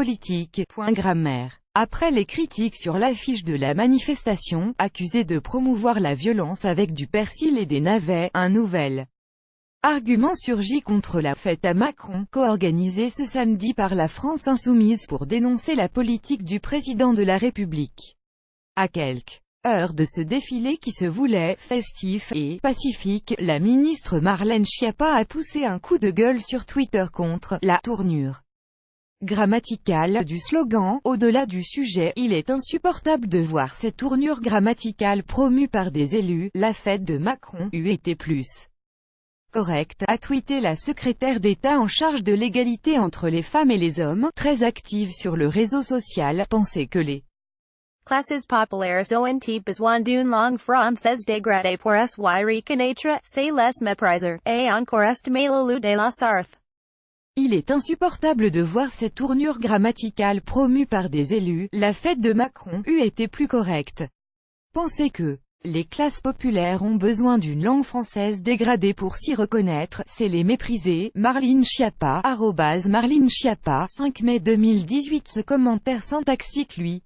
politique. Grammaire. Après les critiques sur l'affiche de la manifestation, accusée de promouvoir la violence avec du persil et des navets, un nouvel argument surgit contre la fête à Macron, co-organisée ce samedi par la France insoumise pour dénoncer la politique du président de la République. À quelques heures de ce défilé qui se voulait festif et pacifique, la ministre Marlène Schiappa a poussé un coup de gueule sur Twitter contre la tournure grammaticale du slogan. Au-delà du sujet, il est insupportable de voir cette tournure grammaticale promue par des élus. La fête de Macron eût été plus correcte, a tweeté la secrétaire d'État en charge de l'égalité entre les femmes et les hommes, très active sur le réseau social. Pensez que les classes populaires ont besoin d'une langue française dégradée pour se reconnaître, c'est les mépriser, et encore estimer le lieu de la sarthe. Il est insupportable de voir cette tournure grammaticale promue par des élus. La fête de Macron eût été plus correcte. Pensez que les classes populaires ont besoin d'une langue française dégradée pour s'y reconnaître, c'est les mépriser. Marlène Schiappa, Marlène Schiappa, 5 mai 2018. Ce commentaire syntaxique lui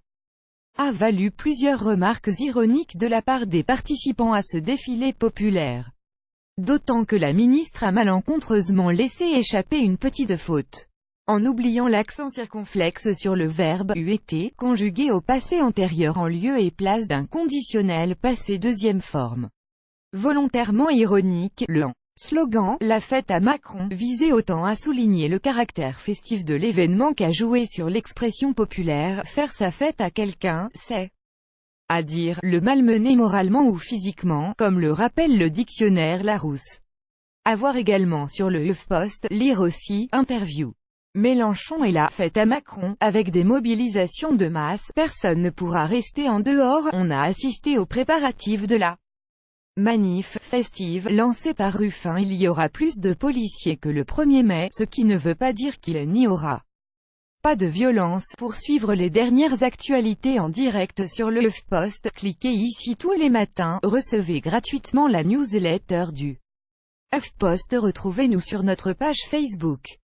a valu plusieurs remarques ironiques de la part des participants à ce défilé populaire. D'autant que la ministre a malencontreusement laissé échapper une petite faute, en oubliant l'accent circonflexe sur le verbe « eût été » conjugué au passé antérieur en lieu et place d'un conditionnel passé deuxième forme. Volontairement ironique, le slogan « La fête à Macron » visait autant à souligner le caractère festif de l'événement qu'à jouer sur l'expression populaire « faire sa fête à quelqu'un », c'est à dire, le malmener moralement ou physiquement, comme le rappelle le dictionnaire Larousse. À voir également sur le HuffPost, lire aussi, interview. Mélenchon et la fête à Macron, avec des mobilisations de masse, personne ne pourra rester en dehors. On a assisté aux préparatifs de la manif festive, lancée par Ruffin. Il y aura plus de policiers que le 1er mai, ce qui ne veut pas dire qu'il n'y aura pas de violence. Pour suivre les dernières actualités en direct sur le HuffPost, cliquez ici tous les matins. Recevez gratuitement la newsletter du HuffPost. Retrouvez-nous sur notre page Facebook.